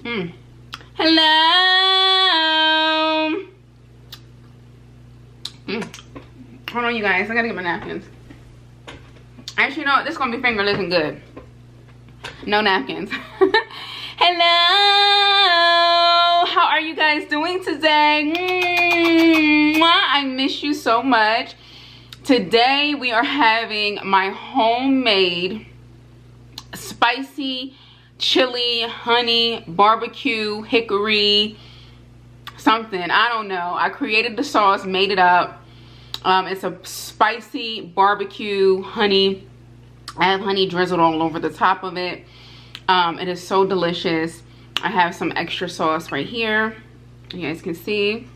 Hello. Hold on, you guys. I gotta get my napkins. Actually, you know what? This is gonna be fingerless and good. No napkins. Hello. How are you guys doing today? I miss you so much. Today we are having my homemade spicy chili honey barbecue hickory something. I don't know. I created the sauce, made it up. It's a spicy barbecue honey. I have honey drizzled all over the top of it. It is so delicious. I have some extra sauce right here, you guys can see,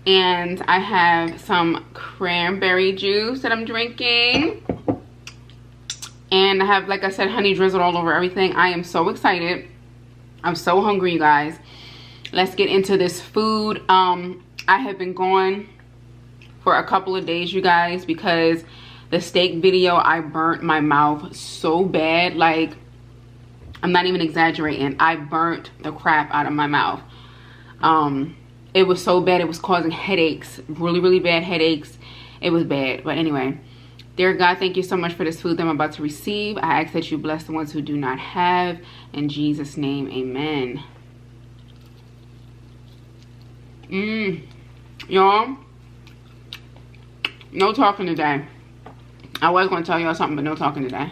and I have some cranberry juice that I'm drinking. And I have, like I said, honey drizzled all over everything. I am so excited. I'm so hungry, you guys. Let's get into this food. I have been gone for a couple of days, you guys, because the steak video, I burnt my mouth so bad. Like, I'm not even exaggerating. I burnt the crap out of my mouth. It was so bad. It was causing headaches. Really, really bad headaches. It was bad. But anyway. Dear God, thank you so much for this food that I'm about to receive. I ask that you bless the ones who do not have. In Jesus' name, amen. Y'all, no talking today. I was going to tell y'all something, but no talking today.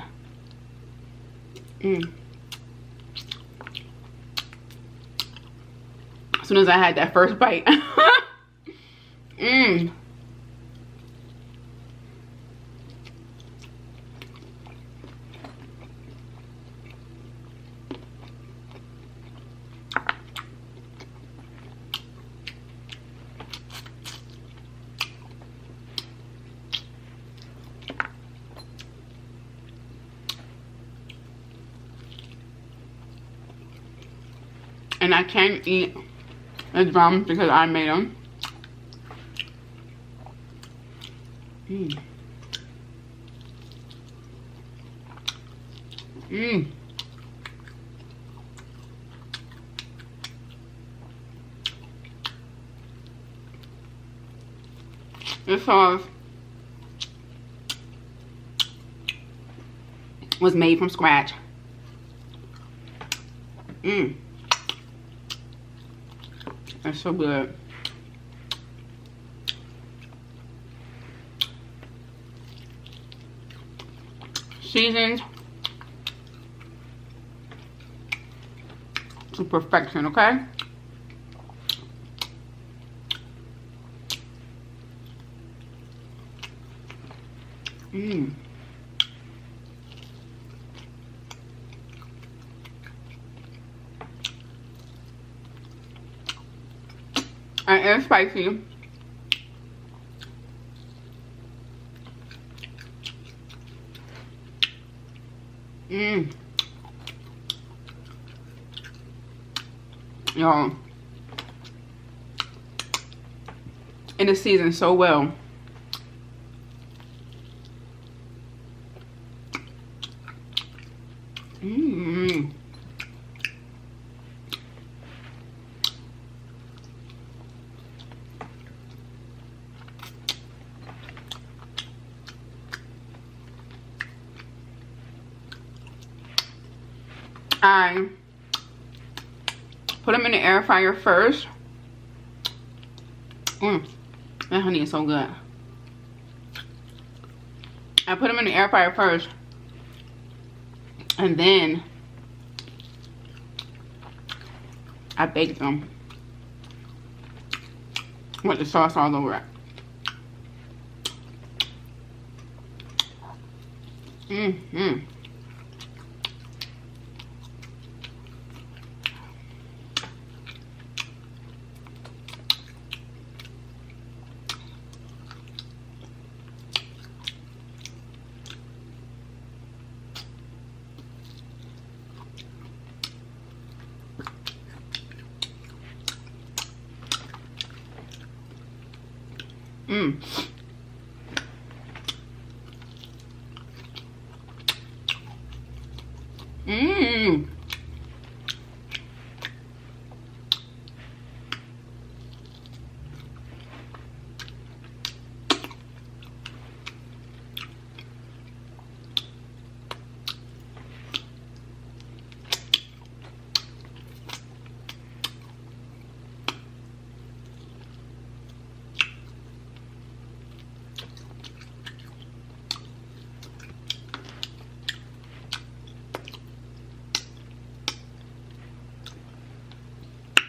As soon as I had that first bite. And I can't eat the drums because I made them. This sauce was made from scratch. That's so good. Seasoned to perfection, okay? And it's spicy. Y'all, and it's seasoned so well. I put them in the air fryer first. That honey is so good. I put them in the air fryer first, and then I baked them with the sauce all over it.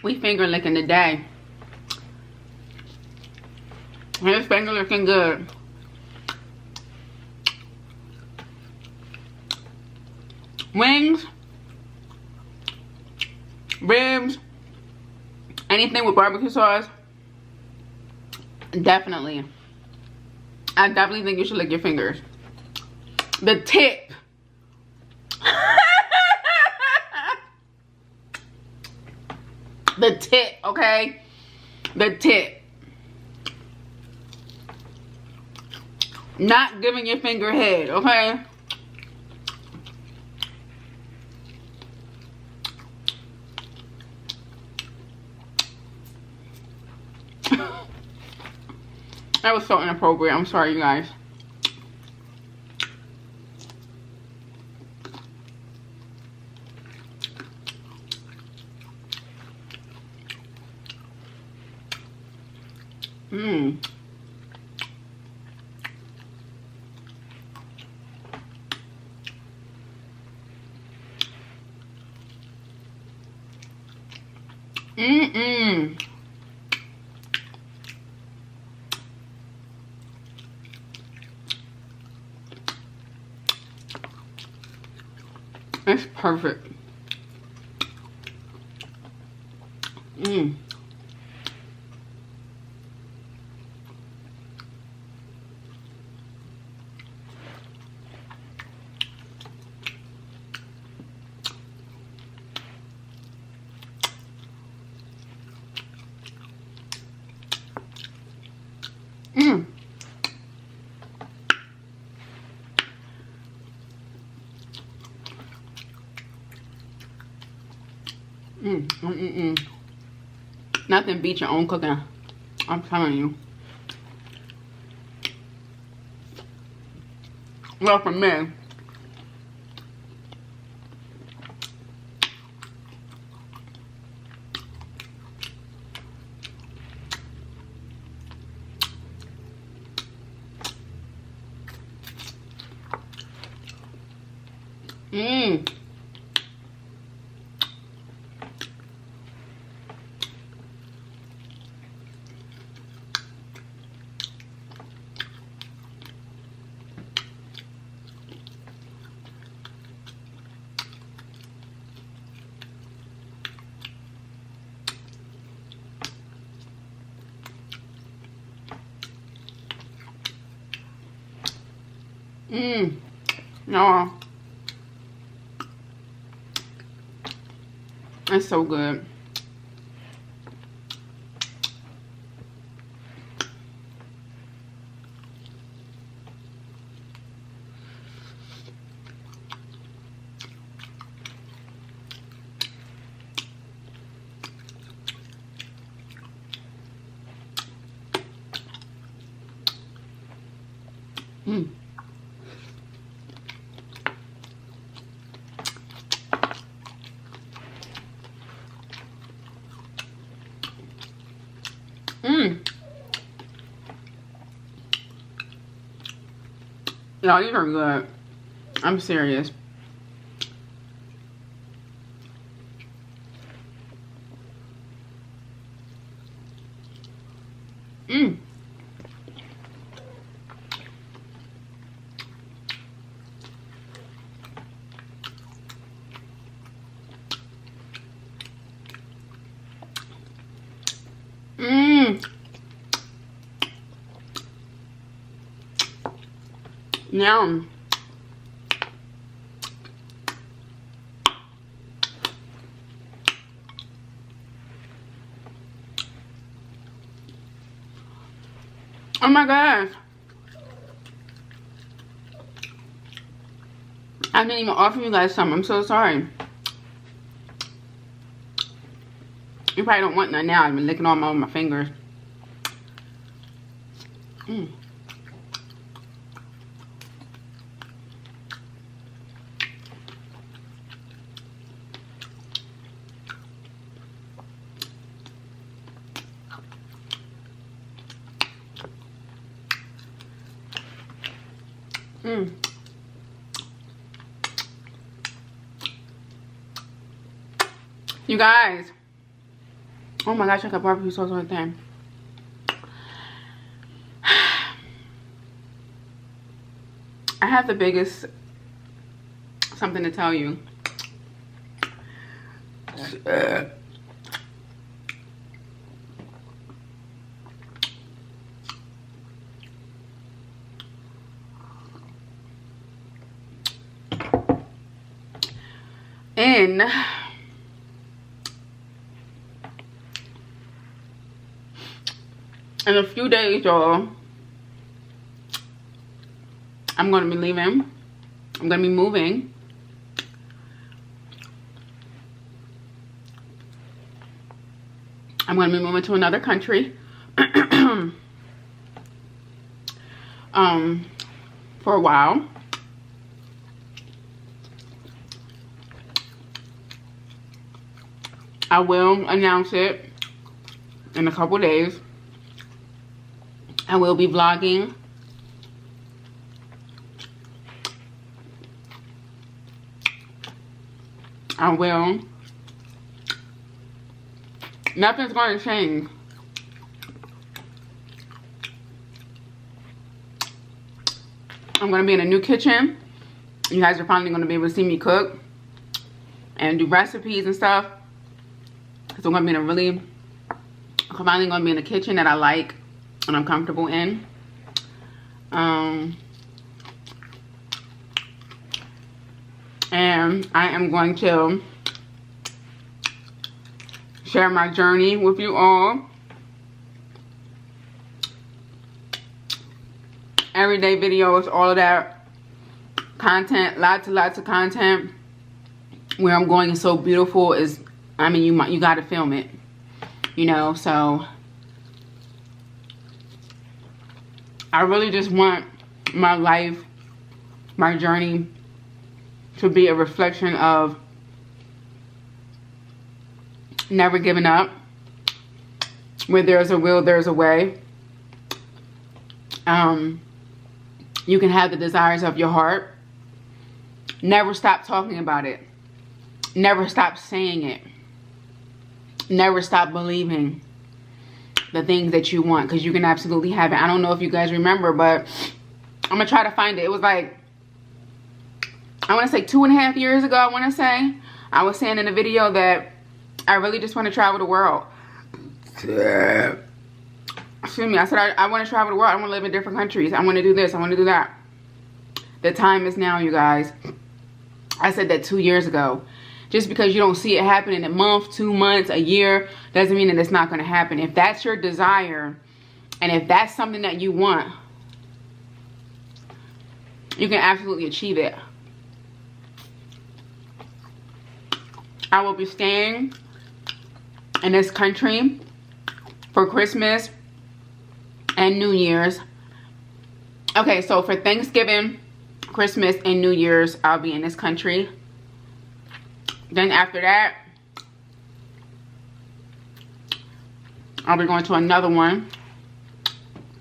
We finger licking today. His finger looking good. Wings, ribs, anything with barbecue sauce, definitely. I definitely think you should lick your fingers. The tip. The tip, okay? The tip. Not giving your finger head, okay? That was so inappropriate. I'm sorry, you guys. Mmm. Mmm. It's perfect. Mmm. Mmm. Nothing beats your own cooking. I'm telling you. Well, for me. Mmm. Mmm. No. It's so good. Mmm. Mmm. Y'all, these are good. I'm serious. Mmm. Mmm. Yum. Oh my gosh. I didn't even offer you guys some. I'm so sorry. You probably don't want none now. I've been licking all my fingers. Mmm. Mmm. You guys, Oh my gosh, I got barbecue sauce right there. I have the biggest something to tell you. In a few days, y'all, I'm gonna be leaving. I'm gonna be moving. I'm gonna be moving to another country. For a while. I will announce it in a couple days. I will be vlogging. I will. Nothing's going to change. I'm going to be in a new kitchen. You guys are finally going to be able to see me cook and do recipes and stuff. So I'm finally going to be in a kitchen that I like and I'm comfortable in. And I am going to share my journey with you all. Everyday videos, all of that content, lots and lots of content. Where I'm going is so beautiful. Is, I mean, you got to film it, you know. So I really just want my life, my journey, to be a reflection of never giving up. Where there's a will, there's a way. You can have the desires of your heart. Never stop talking about it. Never stop saying it. Never stop believing the things that you want, because you can absolutely have it. I don't know if you guys remember, but I'm going to try to find it. It was like, I want to say 2.5 years ago, I want to say. I was saying in a video that I really just want to travel the world. Excuse me. I said I want to travel the world. I want to live in different countries. I want to do this. I want to do that. The time is now, you guys. I said that 2 years ago. Just because you don't see it happen in a month, 2 months, a year, doesn't mean that it's not going to happen. If that's your desire, and if that's something that you want, you can absolutely achieve it. I will be staying in this country for Christmas and New Year's. Okay, so for Thanksgiving, Christmas, and New Year's, I'll be in this country. Then after that, I'll be going to another one.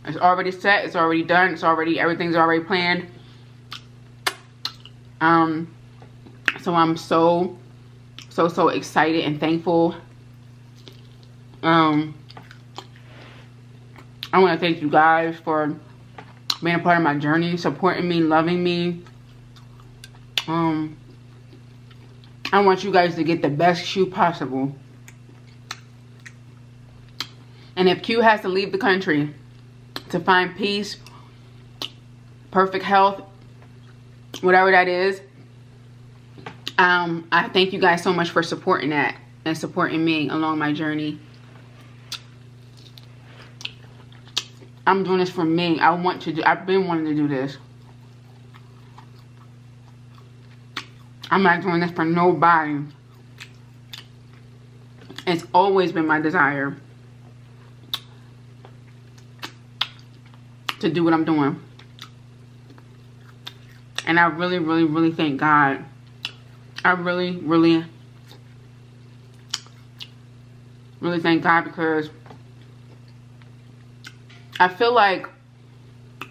It's already set. It's already done. Everything's already planned. So I'm so excited and thankful. I want to thank you guys for being a part of my journey, supporting me, loving me. I want you guys to get the best shoe possible. And if Q has to leave the country to find peace, perfect health, whatever that is, I thank you guys so much for supporting that and supporting me along my journey. I'm doing this for me. I've been wanting to do this. I'm not doing this for nobody. It's always been my desire to do what I'm doing. And I really, really, really thank God. I really, really, really thank God, because I feel like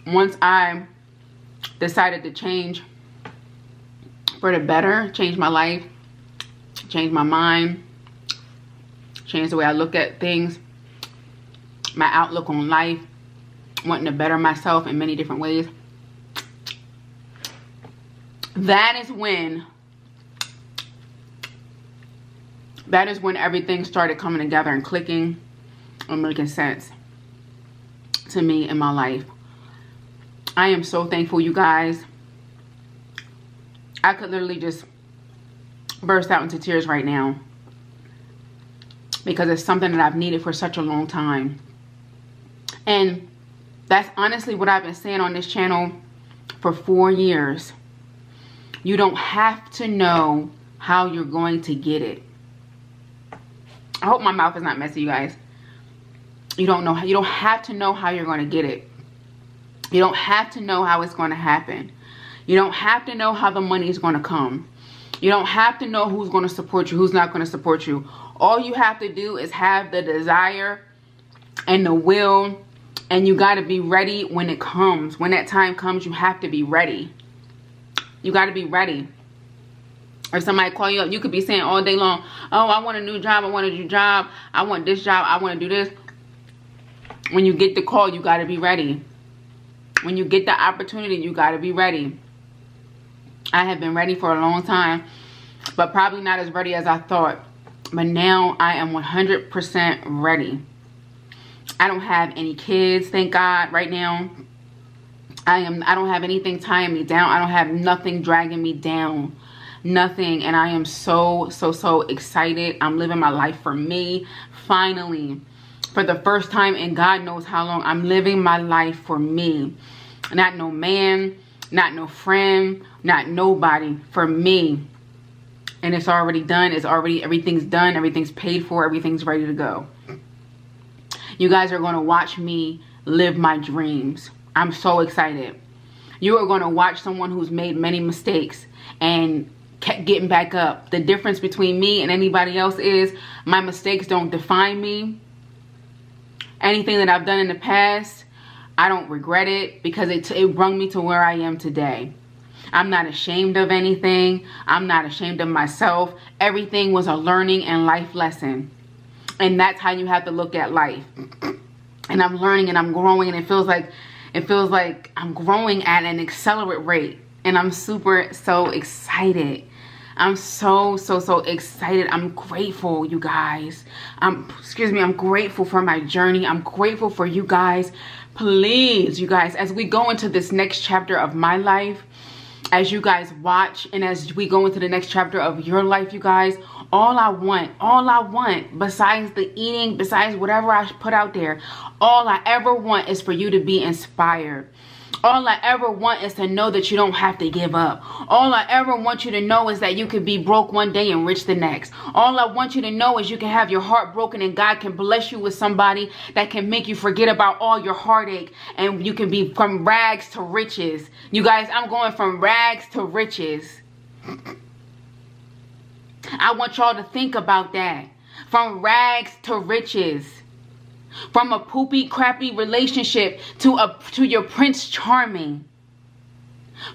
once I decided to change for the better, change my life, change my mind, changed the way I look at things, my outlook on life, wanting to better myself in many different ways. That is when everything started coming together and clicking and making sense to me in my life. I am so thankful, you guys. I could literally just burst out into tears right now because it's something that I've needed for such a long time. And that's honestly what I've been saying on this channel for 4 years. You don't have to know how you're going to get it. I hope my mouth is not messy, you guys. You don't have to know how you're going to get it. You don't have to know how it's going to happen. You don't have to know how the money is going to come. You don't have to know who's going to support you, who's not going to support you. All you have to do is have the desire and the will, and you got to be ready when it comes. When that time comes, you have to be ready. You got to be ready. If somebody call you up, you could be saying all day long, oh, I want a new job, I want a new job, I want this job, I want to do this. When you get the call, you got to be ready. When you get the opportunity, you got to be ready. I have been ready for a long time, but probably not as ready as I thought. But now I am 100% ready. I don't have any kids, thank God, right now. I don't have anything tying me down. I don't have nothing dragging me down. Nothing. And I am so excited. I'm living my life for me. Finally, for the first time in God knows how long, I'm living my life for me. Not no man, not no friend, not nobody. For me. And it's already done. Everything's done. Everything's paid for. Everything's ready to go. You guys are going to watch me live my dreams. I'm so excited. You are going to watch someone who's made many mistakes and kept getting back up. The difference between me and anybody else is my mistakes don't define me. Anything that I've done in the past, I don't regret it because it brought me to where I am today. I'm not ashamed of anything. I'm not ashamed of myself. Everything was a learning and life lesson. And that's how you have to look at life. And I'm learning and I'm growing, and it feels like I'm growing at an accelerated rate. And I'm so excited. I'm so excited. I'm grateful, you guys. I'm grateful for my journey. I'm grateful for you guys. Please, you guys, as we go into this next chapter of my life, as you guys watch and as we go into the next chapter of your life, you guys, all I want, besides the eating, besides whatever I put out there, all I ever want is for you to be inspired. All I ever want is to know that you don't have to give up. All I ever want you to know is that you can be broke one day and rich the next. All I want you to know is you can have your heart broken and God can bless you with somebody that can make you forget about all your heartache, and you can be from rags to riches. You guys, I'm going from rags to riches. I want y'all to think about that. From rags to riches. From a poopy, crappy relationship to your Prince Charming.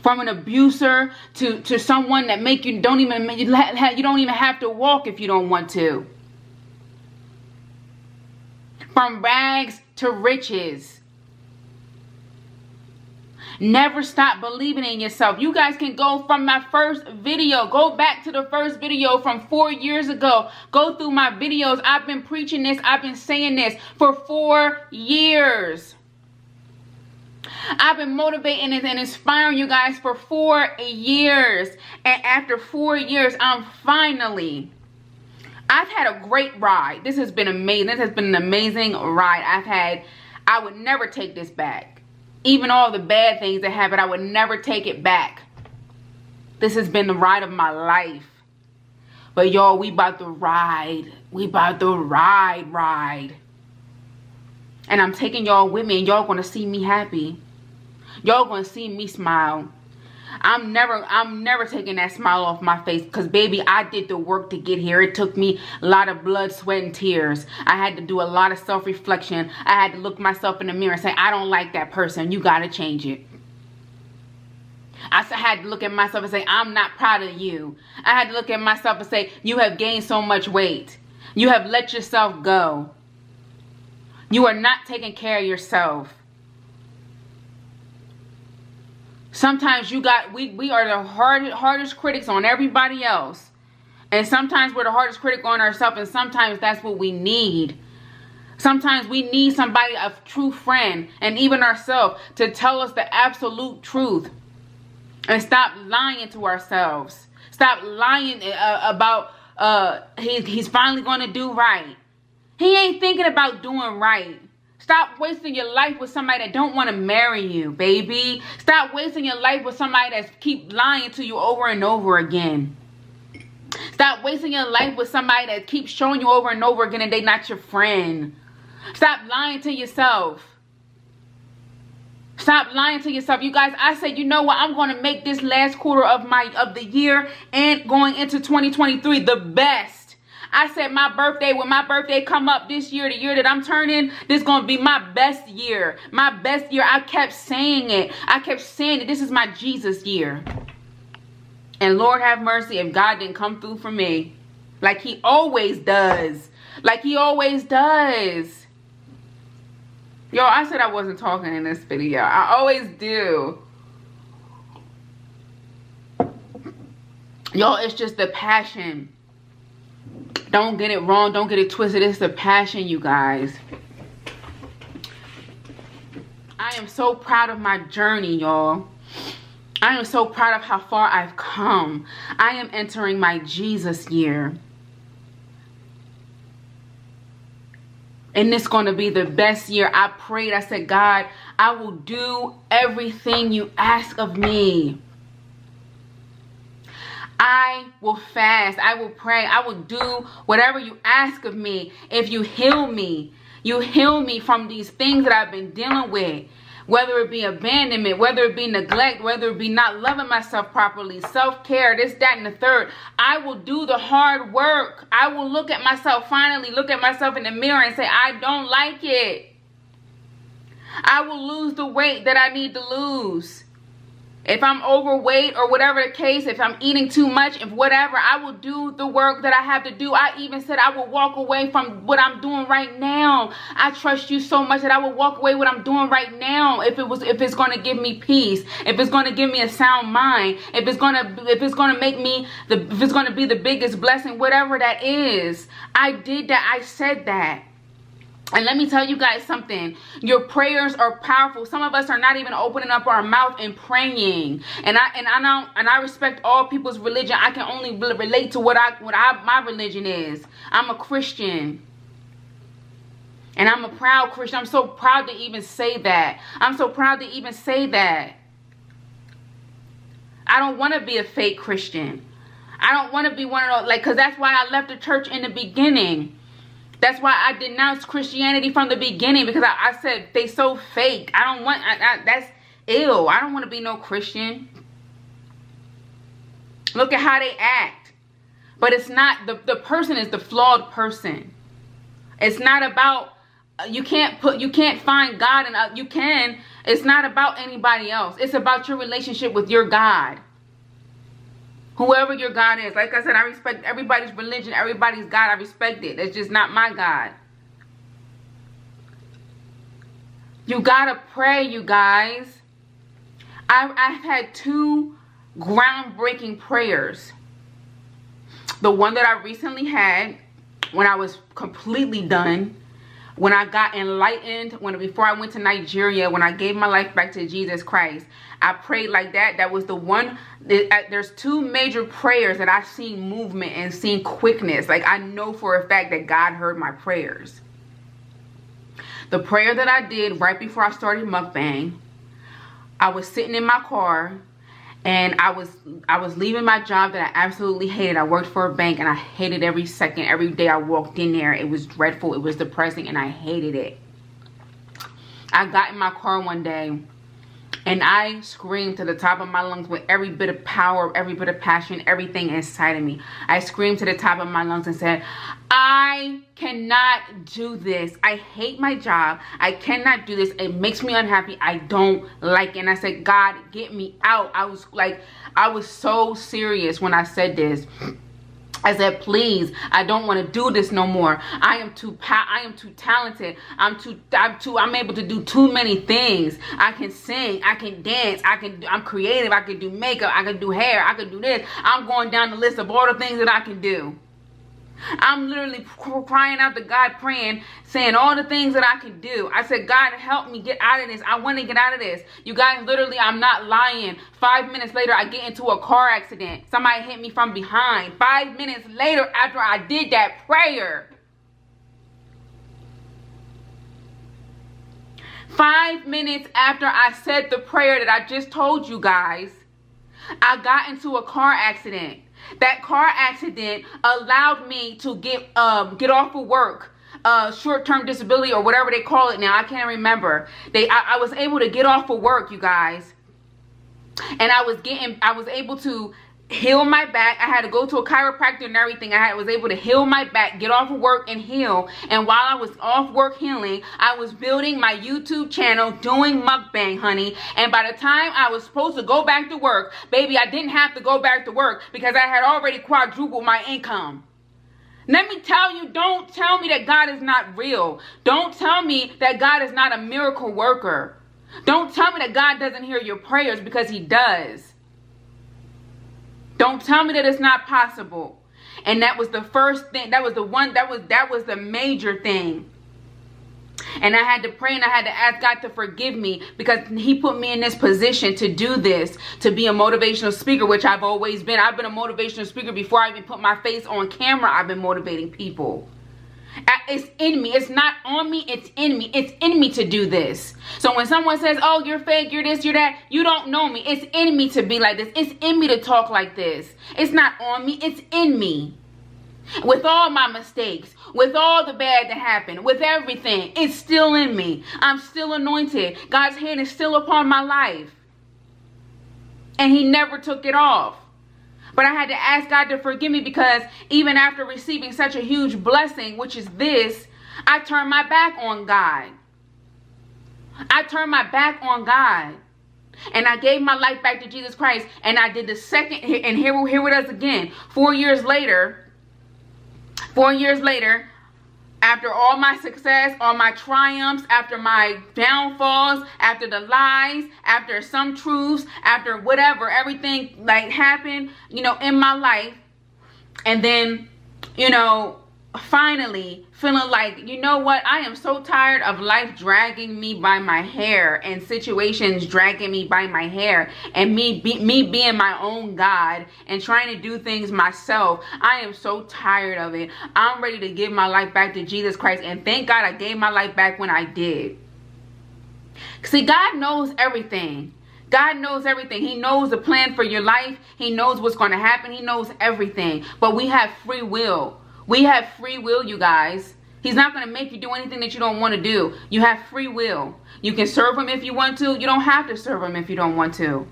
From an abuser to someone that make you don't even have to walk if you don't want to. From rags to riches. Never stop believing in yourself. You guys can go from my first video. Go back to the first video from 4 years ago. Go through my videos. I've been preaching this. I've been saying this for 4 years. I've been motivating and inspiring you guys for 4 years. And after 4 years, I've had a great ride. This has been amazing. This has been an amazing ride. I would never take this back. Even all the bad things that happened, I would never take it back. This has been the ride of my life. But y'all, we about to ride. We about to ride. And I'm taking y'all with me, and y'all gonna see me happy. Y'all gonna see me smile. I'm never taking that smile off my face, because baby, I did the work to get here. It took me a lot of blood, sweat, and tears. I had to do a lot of self-reflection. I had to look myself in the mirror and say, I don't like that person. You got to change it. I had to look at myself and say, I'm not proud of you. I had to look at myself and say, you have gained so much weight. You have let yourself go. You are not taking care of yourself. Sometimes we are the hardest critics on everybody else. And sometimes we're the hardest critic on ourselves, and sometimes that's what we need. Sometimes we need somebody, a true friend, and even ourselves, to tell us the absolute truth. And stop lying to ourselves. Stop lying about he's finally going to do right. He ain't thinking about doing right. Stop wasting your life with somebody that don't want to marry you, baby. Stop wasting your life with somebody that keep lying to you over and over again. Stop wasting your life with somebody that keeps showing you over and over again and they not your friend. Stop lying to yourself. Stop lying to yourself. You guys, I said, you know what? I'm going to make this last quarter of the year and going into 2023 the best. I said my birthday, when my birthday come up this year, the year that I'm turning, this is going to be my best year. My best year. I kept saying it. I kept saying it. This is my Jesus year. And Lord have mercy if God didn't come through for me. Like he always does. Like he always does. Yo, I said I wasn't talking in this video. I always do. Yo, it's just the passion. Don't get it wrong. Don't get it twisted. It's the passion, you guys. I am so proud of my journey, y'all. I am so proud of how far I've come. I am entering my Jesus year. And it's going to be the best year. I prayed. I said, God, I will do everything you ask of me. I will fast. I will pray. I will do whatever you ask of me. If you heal me from these things that I've been dealing with. Whether it be abandonment, whether it be neglect, whether it be not loving myself properly, self-care, this, that, and the third. I will do the hard work. I will look at myself, finally look at myself in the mirror and say, I don't like it. I will lose the weight that I need to lose. If I'm overweight or whatever the case, if I'm eating too much, if whatever, I will do the work that I have to do. I even said I will walk away from what I'm doing right now. I trust you so much that I will walk away what I'm doing right now if it's going to give me peace, if it's going to give me a sound mind, if it's going to make me if it's going to be the biggest blessing, whatever that is. I did that. I said that. And let me tell you guys something. Your prayers are powerful. Some of us are not even opening up our mouth and praying. And I respect all people's religion. I can only relate to what my religion is. I'm a Christian. And I'm a proud Christian. I'm so proud to even say that. I'm so proud to even say that. I don't want to be a fake Christian. I don't want to be one of those, because that's why I left the church in the beginning. That's why I denounced Christianity from the beginning, because I said they so fake. I don't want, that's ill. I don't want to be no Christian. Look at how they act. But it's not, the person is the flawed person. It's not about, you can't find God, and you can. It's not about anybody else. It's about your relationship with your God. Whoever your God is. Like I said, I respect everybody's religion, everybody's God. I respect it. It's just not my God. You gotta pray, you guys. I've had 2 groundbreaking prayers. The one that I recently had when I was completely done. When I got enlightened, before I went to Nigeria, when I gave my life back to Jesus Christ, I prayed like that. That was the one. There's 2 major prayers that I've seen movement and seen quickness. Like, I know for a fact that God heard my prayers. The prayer that I did right before I started mukbang, I was sitting in my car. And I was leaving my job that I absolutely hated. I worked for a bank and I hated every second. Every day I walked in there, it was dreadful. It was depressing and I hated it. I got in my car one day and I screamed to the top of my lungs with every bit of power, every bit of passion, everything inside of me. I screamed to the top of my lungs and said, I cannot do this. I hate my job. I cannot do this. It makes me unhappy. I don't like it. And I said, God, get me out. I was so serious when I said this. I said, please, I don't want to do this no more. I am too talented. I'm able to do too many things. I can sing, I can dance, I'm creative, I can do makeup, I can do hair, I can do this. I'm going down the list of all the things that I can do. I'm literally crying out to God, praying, saying all the things that I can do. I said, God, help me get out of this. I want to get out of this. You guys, literally, I'm not lying. 5 minutes later, I get into a car accident. Somebody hit me from behind. 5 minutes later, after I did that prayer. 5 minutes after I said the prayer that I just told you guys, I got into a car accident. That car accident allowed me to get off of work, short-term disability or whatever they call it now. I can't remember. I was able to get off of work, you guys, and I was able to heal my back. I had to go to a chiropractor and everything. I was able to heal my back, get off of work and heal. And while I was off work healing, I was building my YouTube channel, doing mukbang, honey. And by the time I was supposed to go back to work, baby, I didn't have to go back to work because I had already quadrupled my income. Let me tell you, don't tell me that God is not real. Don't tell me that God is not a miracle worker. Don't tell me that God doesn't hear your prayers, because he does. Don't tell me that it's not possible. And that was the first thing. That was the major thing. And I had to pray and I had to ask God to forgive me, because he put me in this position to do this, to be a motivational speaker, which I've always been. I've been a motivational speaker before I even put my face on camera. I've been motivating people. It's in me. It's not on me. It's in me. It's in me to do this. So when someone says, oh, you're fake, you're this, you're that, you don't know me. It's in me to be like this. It's in me to talk like this. It's not on me. It's in me. With all my mistakes, with all the bad that happened, with everything, it's still in me. I'm still anointed. God's hand is still upon my life. And he never took it off. But I had to ask God to forgive me, because even after receiving such a huge blessing, which is this, I turned my back on God. I turned my back on God. And I gave my life back to Jesus Christ. And I did the second, and here it is again. 4 years later, after all my success, all my triumphs, after my downfalls, after the lies, after some truths, after whatever, everything like happened, in my life. And then, finally feeling like, you know what, I am so tired of life dragging me by my hair, and situations dragging me by my hair, and me being my own God and trying to do things myself. I am so tired of it. I'm ready to give my life back to Jesus Christ, and thank God I gave my life back when I did. See, God knows everything. God knows everything. He knows the plan for your life. He knows what's going to happen. He knows everything. But we have free will. We have free will, you guys. He's not going to make you do anything that you don't want to do. You have free will. You can serve him if you want to. You don't have to serve him if you don't want to.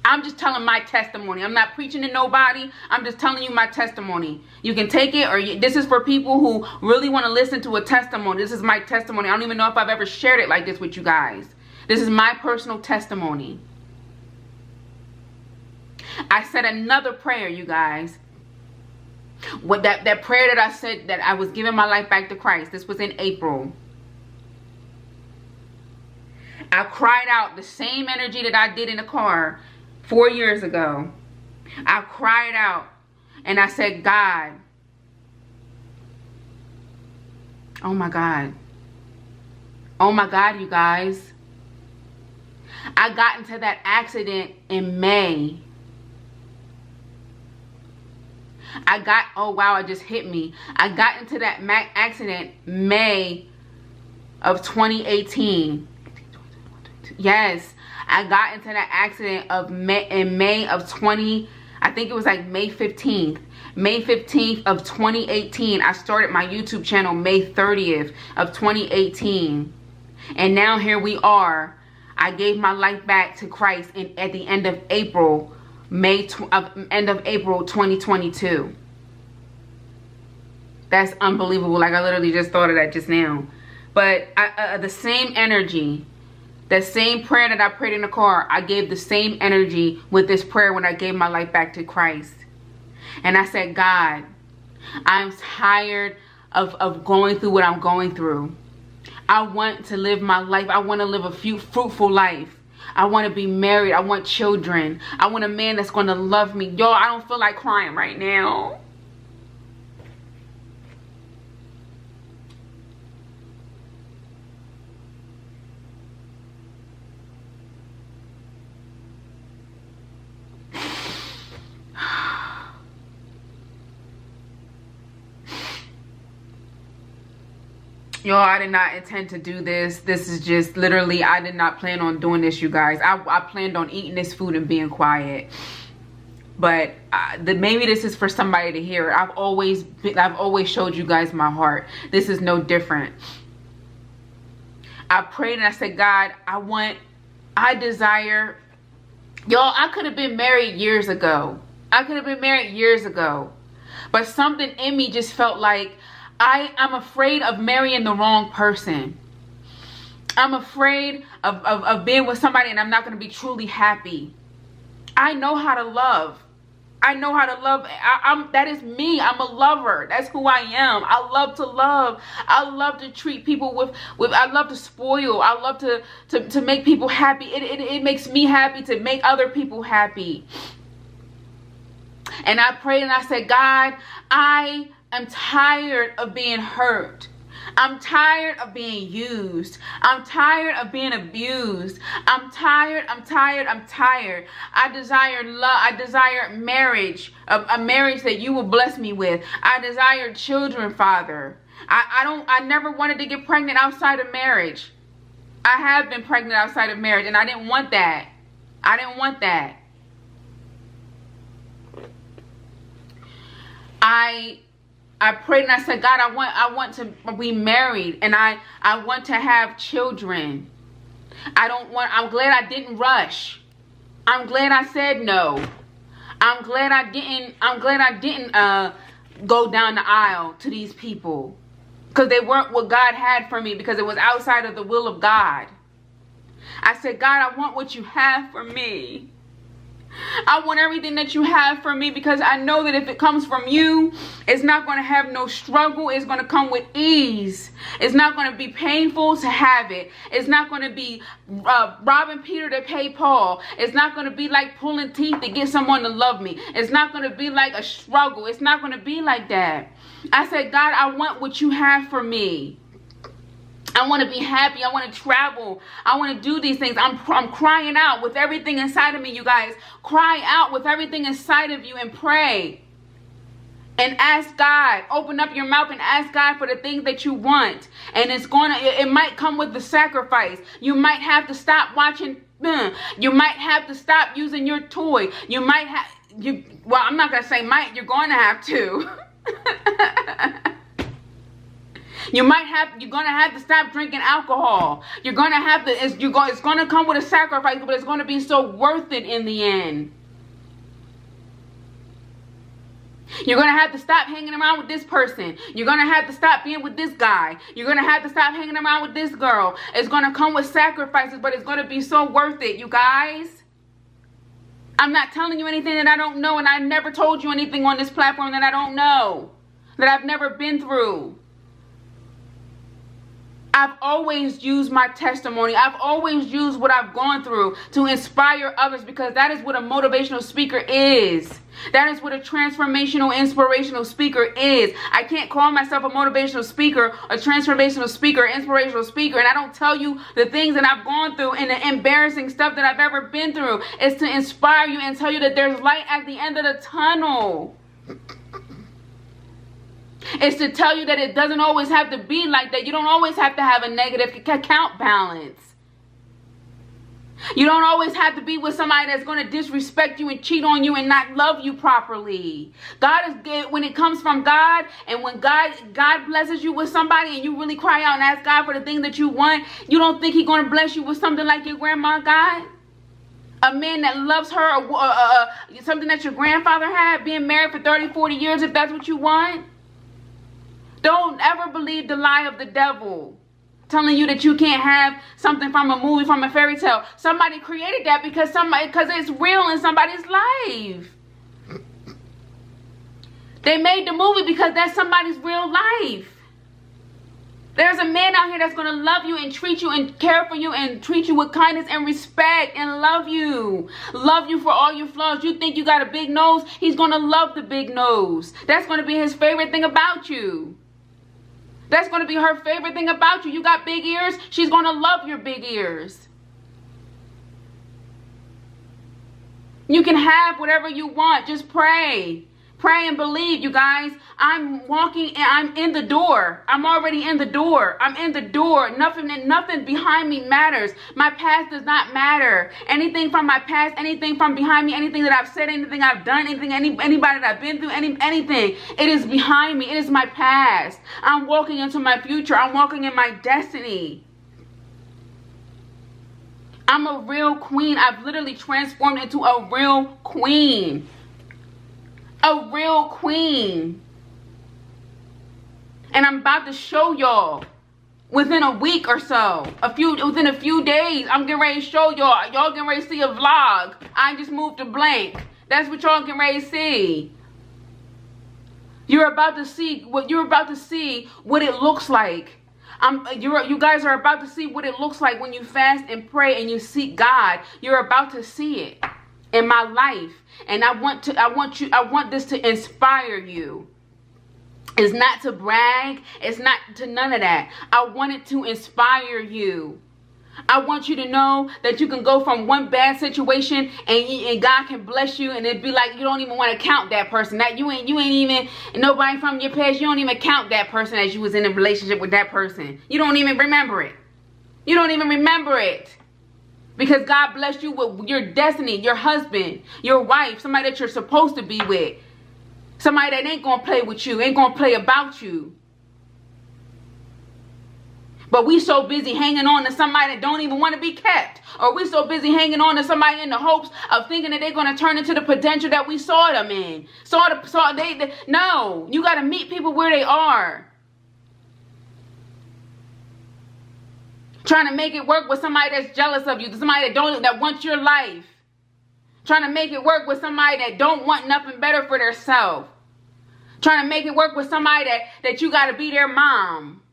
I'm just telling my testimony. I'm not preaching to nobody. I'm just telling you my testimony. You can take it, or this is for people who really want to listen to a testimony. This is my testimony. I don't even know if I've ever shared it like this with you guys. This is my personal testimony. I said another prayer, you guys. What that prayer that I said, that I was giving my life back to Christ. This was in April. I cried out the same energy that I did in the car 4 years ago. I cried out and I said, God, oh my God, you guys. I got into that accident in May. Oh wow, it just hit me. I got into that accident May of 2018. Yes, I got into that accident in May of I think it was like May 15th. May 15th of 2018. I started my YouTube channel May 30th of 2018. And now here we are. I gave my life back to Christ at the end of April. End of April 2022. That's unbelievable. Like, I literally just thought of that just now. But the same energy, the same prayer that I prayed in the car, I gave the same energy with this prayer when I gave my life back to Christ. And I said, God, I'm tired of going through what I'm going through. I want to live my life. I want to live a fruitful life. I want to be married. I want children. I want a man that's going to love me. Y'all, I don't feel like crying right now. Y'all, I did not intend to do this. This is just literally, I did not plan on doing this, you guys. I planned on eating this food and being quiet. But maybe this is for somebody to hear. I've always showed you guys my heart. This is no different. I prayed and I said, God, I desire. Y'all, I could have been married years ago. But something in me just felt like, I'm afraid of marrying the wrong person. I'm afraid of being with somebody and I'm not going to be truly happy. I know how to love. That is me. I'm a lover. That's who I am. I love to love. I love to treat people with I love to spoil. I love to make people happy. It makes me happy to make other people happy. And I prayed and I said, God, I'm tired of being hurt. I'm tired of being used. I'm tired of being abused. I'm tired. I desire love. I desire marriage, a marriage that you will bless me with. I desire children, Father. I never wanted to get pregnant outside of marriage. I have been pregnant outside of marriage and I didn't want that. I prayed and I said, God, I want to be married and I want to have children. I'm glad I didn't rush. I'm glad I said no. I'm glad I didn't go down the aisle to these people because they weren't what God had for me, because it was outside of the will of God. I said, God, I want what you have for me. I want everything that you have for me, because I know that if it comes from you, it's not going to have no struggle. It's going to come with ease. It's not going to be painful to have it. It's not going to be robbing Peter to pay Paul. It's not going to be like pulling teeth to get someone to love me. It's not going to be like a struggle. It's not going to be like that. I said, God, I want what you have for me. I want to be happy. I want to travel. I want to do these things. I'm crying out with everything inside of me, you guys. Cry out with everything inside of you and pray. And ask God. Open up your mouth and ask God for the things that you want. And it might come with the sacrifice. You might have to stop watching. You might have to stop using your toy. You might have. Well, I'm not going to say might. You're going to have to. You're going to have to stop drinking alcohol. You're going to have to, it's going to come with a sacrifice, but it's going to be so worth it in the end. You're going to have to stop hanging around with this person. You're going to have to stop being with this guy. You're going to have to stop hanging around with this girl. It's going to come with sacrifices, but it's going to be so worth it, you guys. I'm not telling you anything that I don't know, and I never told you anything on this platform that I don't know, that I've never been through. I've always used my testimony. I've always used what I've gone through to inspire others, because that is what a motivational speaker is. That is what a transformational, inspirational speaker is. I can't call myself a motivational speaker, a transformational speaker, inspirational speaker, and I don't tell you the things that I've gone through and the embarrassing stuff that I've ever been through. It's to inspire you and tell you that there's light at the end of the tunnel. It's to tell you that it doesn't always have to be like that. You don't always have to have a negative account balance. You don't always have to be with somebody that's going to disrespect you and cheat on you and not love you properly. God is good when it comes from God, and when God blesses you with somebody and you really cry out and ask God for the things that you want, you don't think He's going to bless you with something like your grandma got? A man that loves her, something that your grandfather had, being married for 30, 40 years, if that's what you want? Don't ever believe the lie of the devil telling you that you can't have something from a movie, from a fairy tale. Somebody created that because it's real in somebody's life. They made the movie because that's somebody's real life. There's a man out here that's going to love you and treat you and care for you and treat you with kindness and respect and love you. Love you for all your flaws. You think you got a big nose? He's going to love the big nose. That's going to be his favorite thing about you. That's going to be her favorite thing about you. You got big ears? She's going to love your big ears. You can have whatever you want. Just pray. Pray and believe, you guys. I'm walking and I'm in the door. I'm already in the door. I'm in the door. Nothing behind me matters. My past does not matter. Anything from my past, anything from behind me, anything that I've said, anything I've done, anybody that I've been through, anything. It is behind me. It is my past. I'm walking into my future. I'm walking in my destiny. I'm a real queen. I've literally transformed into a real queen. A real queen. And I'm about to show y'all within a week or so. Within a few days, I'm getting ready to show y'all. Y'all getting ready to see a vlog. I just moved to blank. That's what y'all getting ready to see. You're about to see what it looks like. You guys are about to see what it looks like when you fast and pray and you seek God. You're about to see it in my life. And I want this to inspire you. It's not to brag. It's not to none of that. I want it to inspire you. I want you to know that you can go from one bad situation and God can bless you, and it'd be like you don't even want to count that person. That you ain't even nobody from your past. You don't even count that person as you was in a relationship with that person. You don't even remember it. You don't even remember it. Because God blessed you with your destiny, your husband, your wife, somebody that you're supposed to be with. Somebody that ain't going to play with you, ain't going to play about you. But we so busy hanging on to somebody that don't even want to be kept. Or we so busy hanging on to somebody in the hopes of thinking that they're going to turn into the potential that we saw them in. No, you got to meet people where they are. Trying to make it work with somebody that's jealous of you, somebody that wants your life. Trying to make it work with somebody that don't want nothing better for themselves. Trying to make it work with somebody that you got to be their mom.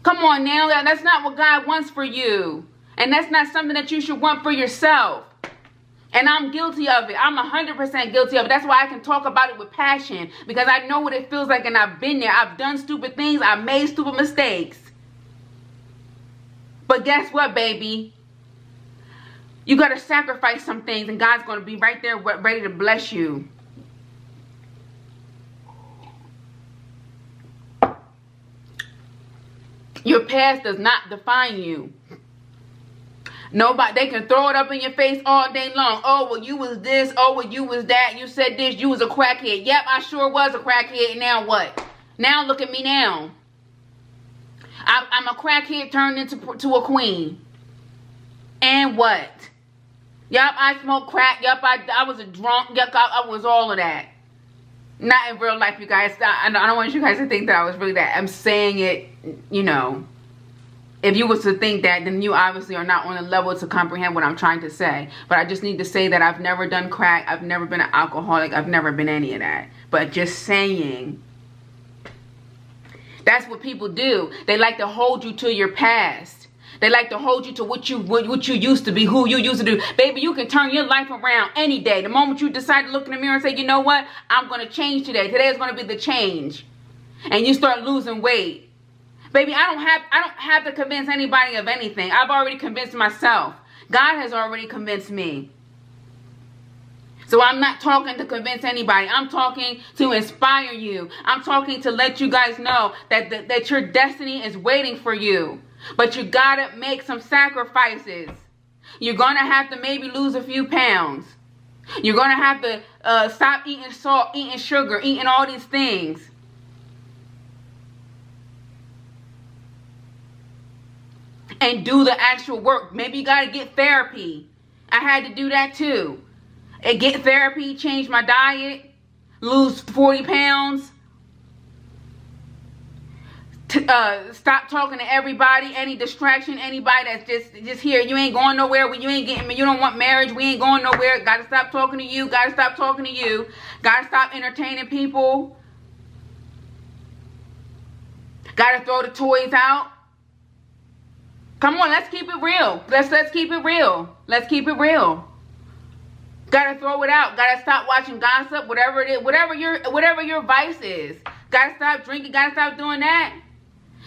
Come on now, that's not what God wants for you. And that's not something that you should want for yourself. And I'm guilty of it. I'm 100% guilty of it. That's why I can talk about it with passion. Because I know what it feels like and I've been there. I've done stupid things. I've made stupid mistakes. But guess what, baby? You got to sacrifice some things and God's going to be right there ready to bless you. Your past does not define you. Nobody, they can throw it up in your face all day long. Oh, well, you was this. Oh, well, you was that. You said this. You was a crackhead. Yep, I sure was a crackhead. Now what? Now look at me now. I'm a crackhead turned into a queen. And what? Yup, I smoked crack. Yup, I was a drunk. Yup, I was all of that. Not in real life, you guys. I don't want you guys to think that I was really that. I'm saying it, you know. If you was to think that, then you obviously are not on a level to comprehend what I'm trying to say. But I just need to say that I've never done crack. I've never been an alcoholic. I've never been any of that. But just saying. That's what people do. They like to hold you to your past. They like to hold you to what you used to be, who you used to do. Baby, you can turn your life around any day. The moment you decide to look in the mirror and say, you know what? I'm going to change today. Today is going to be the change. And you start losing weight. Baby, I don't have to convince anybody of anything. I've already convinced myself. God has already convinced me. So I'm not talking to convince anybody. I'm talking to inspire you. I'm talking to let you guys know that your destiny is waiting for you. But you gotta make some sacrifices. You're gonna have to maybe lose a few pounds. You're gonna have to stop eating salt, eating sugar, eating all these things. And do the actual work. Maybe you gotta get therapy. I had to do that too. And get therapy, change my diet, lose 40 pounds. Stop talking to everybody, any distraction, anybody that's just here. You ain't going nowhere. You ain't getting, you don't want marriage. We ain't going nowhere. Gotta stop talking to you. Gotta stop talking to you. Gotta stop entertaining people. Gotta throw the toys out. Come on, let's keep it real. Let's keep it real. Let's keep it real. Gotta throw it out. Gotta stop watching gossip, whatever it is, whatever your vice is. Gotta stop drinking. Gotta stop doing that.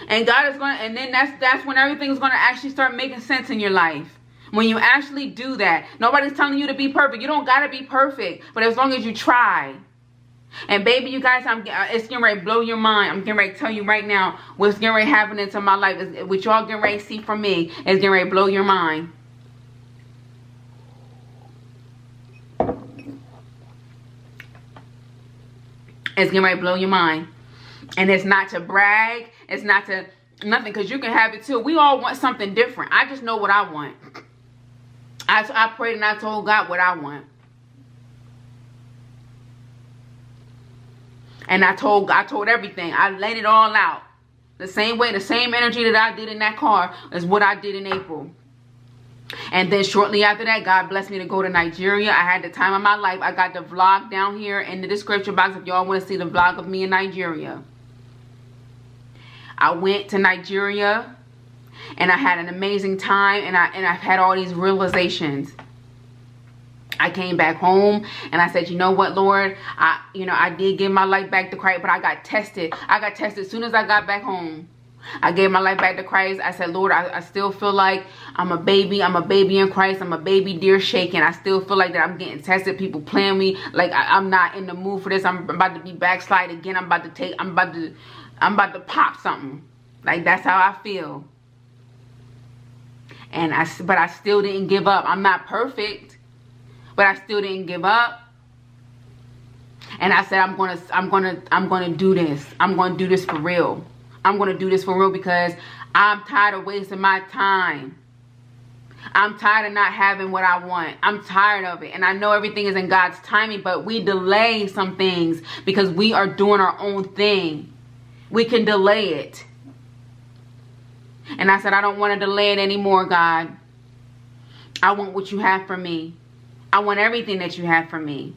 And God is going to, and then that's when everything's going to actually start making sense in your life. When you actually do that. Nobody's telling you to be perfect. You don't got to be perfect. But as long as you try. And baby, you guys, it's getting ready to blow your mind. I'm getting ready to tell you right now what's getting ready to happen into my life. What y'all getting ready to see from me is getting ready to blow your mind. It's getting ready to blow your mind. And it's not to brag. It's not to nothing, because you can have it too. We all want something different. I just know what I want. I prayed and I told God what I want. And I told everything. I laid it all out. The same way, the same energy that I did in that car is what I did in April. And then shortly after that, God blessed me to go to Nigeria. I had the time of my life. I got the vlog down here in the description box if y'all want to see the vlog of me in Nigeria. I went to Nigeria and I had an amazing time, and I've had all these realizations. I came back home and I said, you know what, Lord, I did give my life back to Christ, but I got tested. I got tested as soon as I got back home. I gave my life back to Christ. I said, Lord, I still feel like I'm a baby. I'm a baby in Christ. I'm a baby deer shaking. I still feel like that I'm getting tested. People playing me like I'm not in the mood for this. I'm about to be backslide again. I'm about to pop something. Like, that's how I feel. But I still didn't give up. I'm not perfect, but I still didn't give up. And I said, I'm gonna do this. I'm gonna do this for real. I'm gonna do this for real because I'm tired of wasting my time. I'm tired of not having what I want. I'm tired of it. And I know everything is in God's timing, but we delay some things because we are doing our own thing. We can delay it. And I said, I don't want to delay it anymore, God. I want what you have for me. I want everything that you have for me.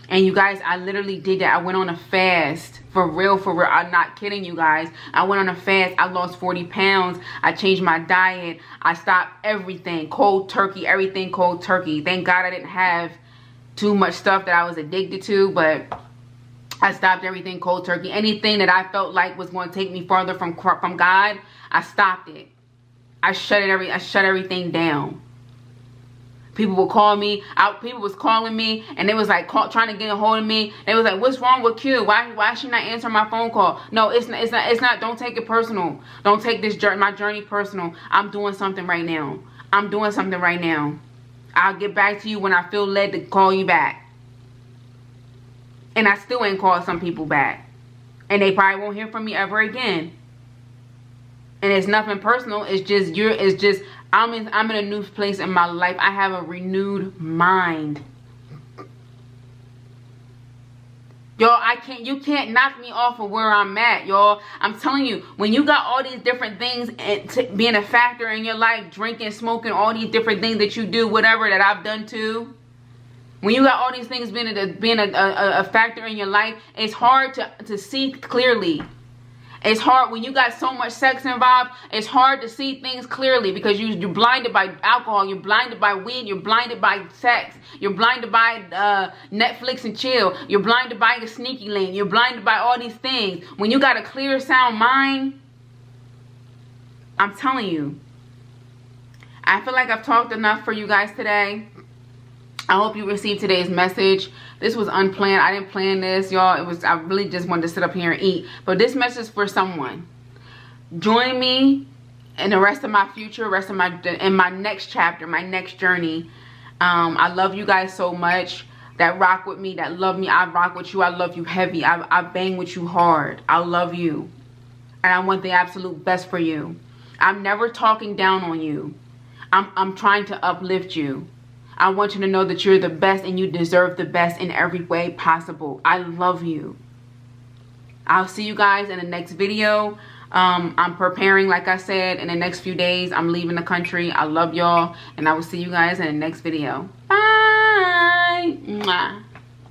And you guys, I literally did that. I went on a fast. For real, for real. I'm not kidding you guys. I went on a fast. I lost 40 pounds. I changed my diet. I stopped everything. Cold turkey. Everything cold turkey. Thank God I didn't have too much stuff that I was addicted to. But I stopped everything cold turkey. Anything that I felt like was going to take me farther from God, I stopped it. I shut everything down. People would call me out. People was calling me, and they was like trying to get a hold of me. They was like, "What's wrong with Q? Why is she not answering my phone call?" No, it's not. Don't take it personal. Don't take my journey personal. I'm doing something right now. I'm doing something right now. I'll get back to you when I feel led to call you back. And I still ain't called some people back, and they probably won't hear from me ever again. And it's nothing personal. It's just I'm in a new place in my life. I have a renewed mind. Y'all, you can't knock me off of where I'm at, y'all. I'm telling you, when you got all these different things being a factor in your life, drinking, smoking, all these different things that you do, whatever that I've done too. When you got all these things being a factor in your life, it's hard to see clearly. It's hard when you got so much sex involved. It's hard to see things clearly because you're blinded by alcohol. You're blinded by weed. You're blinded by sex. You're blinded by Netflix and chill. You're blinded by the sneaky link. You're blinded by all these things. When you got a clear, sound mind, I'm telling you, I feel like I've talked enough for you guys today. I hope you received today's message. This was unplanned. I didn't plan this, y'all. I really just wanted to sit up here and eat. But this message is for someone. Join me in the rest of my future, in my next chapter, my next journey. I love you guys so much that rock with me, that love me. I rock with you. I love you heavy. I bang with you hard. I love you. And I want the absolute best for you. I'm never talking down on you. I'm trying to uplift you. I want you to know that you're the best and you deserve the best in every way possible. I love you. I'll see you guys in the next video. I'm preparing, like I said, in the next few days. I'm leaving the country. I love y'all, and I will see you guys in the next video. Bye. Mwah.